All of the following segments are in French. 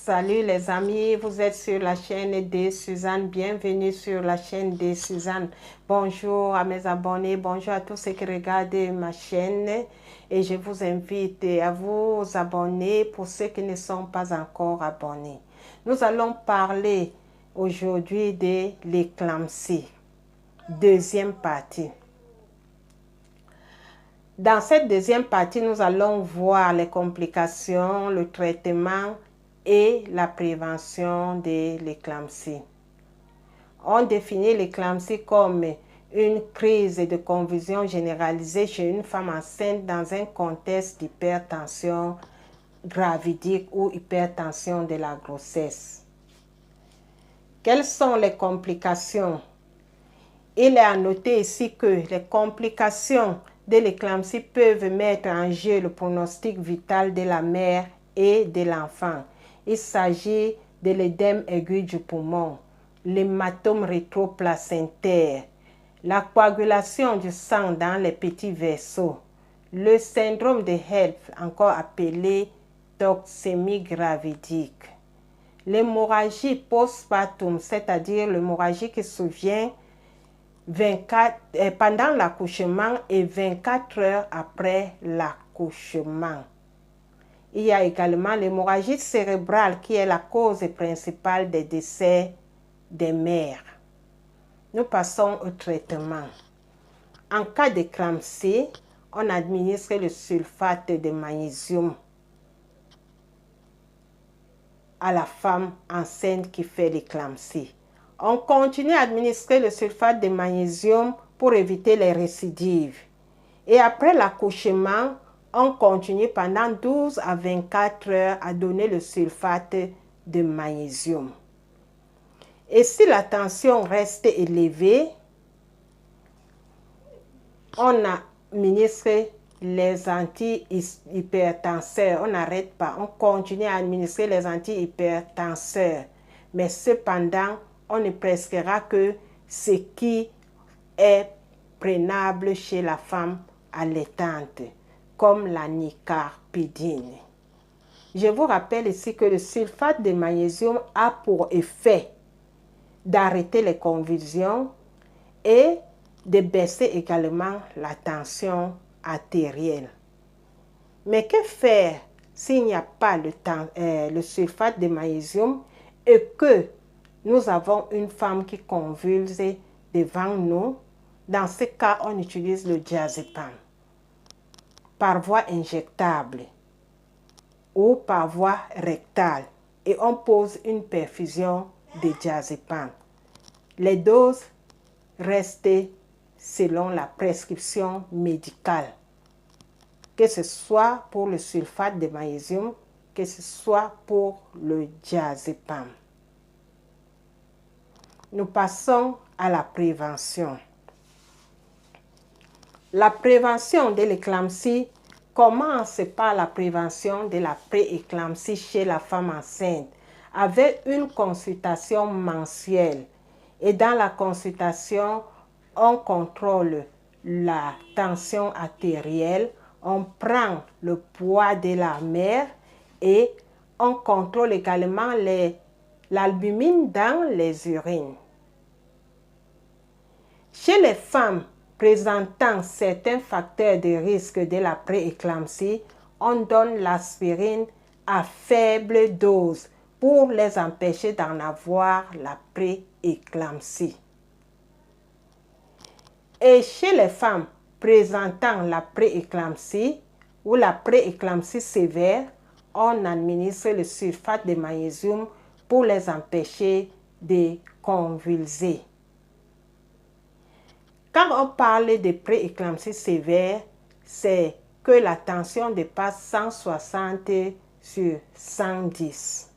Salut les amis, vous êtes sur la chaîne de Suzanne, bienvenue sur la chaîne de Suzanne. Bonjour à mes abonnés, bonjour à tous ceux qui regardent ma chaîne et je vous invite à vous abonner pour ceux qui ne sont pas encore abonnés. Nous allons parler aujourd'hui de l'éclampsie, deuxième partie. Dans cette deuxième partie, nous allons voir les complications, le traitement et la prévention de l'éclampsie. On définit l'éclampsie comme une crise de convulsion généralisée chez une femme enceinte dans un contexte d'hypertension gravidique ou hypertension de la grossesse. Quelles sont les complications? Il est à noter ici que les complications de l'éclampsie peuvent mettre en jeu le pronostic vital de la mère et de l'enfant. Il s'agit de l'édème aigu du poumon, l'hématome rétroplacentaire, la coagulation du sang dans les petits vaisseaux, le syndrome de HELLP, encore appelé toxémie gravidique, l'hémorragie postpartum, c'est-à-dire l'hémorragie qui survient pendant l'accouchement et 24 heures après l'accouchement. Il y a également l'hémorragie cérébrale qui est la cause principale des décès des mères. Nous passons au traitement. En cas d'éclampsie, on administre le sulfate de magnésium à la femme enceinte qui fait l'éclampsie. On continue à administrer le sulfate de magnésium pour éviter les récidives. Et après l'accouchement, on continue pendant 12 à 24 heures à donner le sulfate de magnésium. Et si la tension reste élevée, on administre les antihypertenseurs. On n'arrête pas, on continue à administrer les antihypertenseurs. Mais cependant, on ne prescrira que ce qui est prenable chez la femme allaitante, comme la nicardipine. Je vous rappelle ici que le sulfate de magnésium a pour effet d'arrêter les convulsions et de baisser également la tension artérielle. Mais que faire s'il n'y a pas le sulfate de magnésium et que nous avons une femme qui convulse devant nous? Dans ce cas, on utilise le diazépam par voie injectable ou par voie rectale et on pose une perfusion de diazépam. Les doses restent selon la prescription médicale, que ce soit pour le sulfate de magnésium, que ce soit pour le diazépam. Nous passons à la prévention. La prévention de l'éclampsie commence par la prévention de la pré-éclampsie chez la femme enceinte avec une consultation mensuelle. Et dans la consultation, on contrôle la tension artérielle, on prend le poids de la mère et on contrôle également l'albumine dans les urines. Chez les femmes présentant certains facteurs de risque de la pré-éclampsie, on donne l'aspirine à faible dose pour les empêcher d'en avoir la pré-éclampsie. Et chez les femmes présentant la pré-éclampsie ou la pré-éclampsie sévère, on administre le sulfate de magnésium pour les empêcher de convulser. Quand on parle de pré-éclampsie sévère, c'est que la tension dépasse 160 sur 110.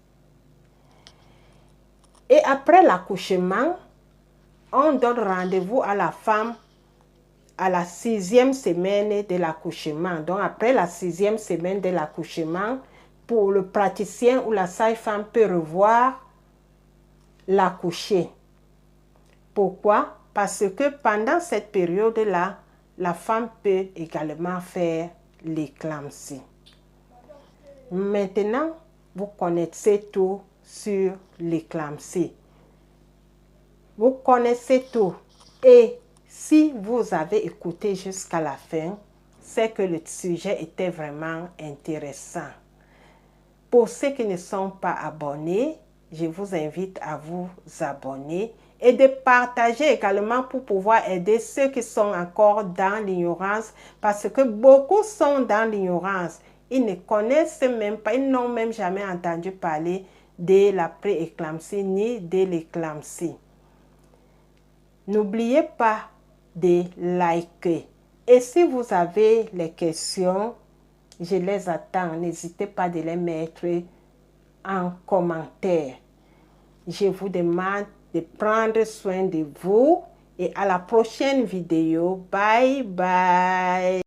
Et après l'accouchement, on donne rendez-vous à la femme à la 6e semaine de l'accouchement. Donc après la 6e semaine de l'accouchement, pour le praticien ou la sage-femme peut revoir l'accouchée. Pourquoi? Parce que pendant cette période-là, la femme peut également faire l'éclampsie. Maintenant, vous connaissez tout sur l'éclampsie. Vous connaissez tout. Et si vous avez écouté jusqu'à la fin, c'est que le sujet était vraiment intéressant. Pour ceux qui ne sont pas abonnés, je vous invite à vous abonner et de partager également pour pouvoir aider ceux qui sont encore dans l'ignorance, parce que beaucoup sont dans l'ignorance. Ils ne connaissent même pas, ils n'ont même jamais entendu parler de la pré-éclampsie ni de l'éclampsie. N'oubliez pas de liker. Et si vous avez les questions, je les attends. N'hésitez pas de les mettre en commentaire. Je vous demande de prendre soin de vous et à la prochaine vidéo. Bye bye.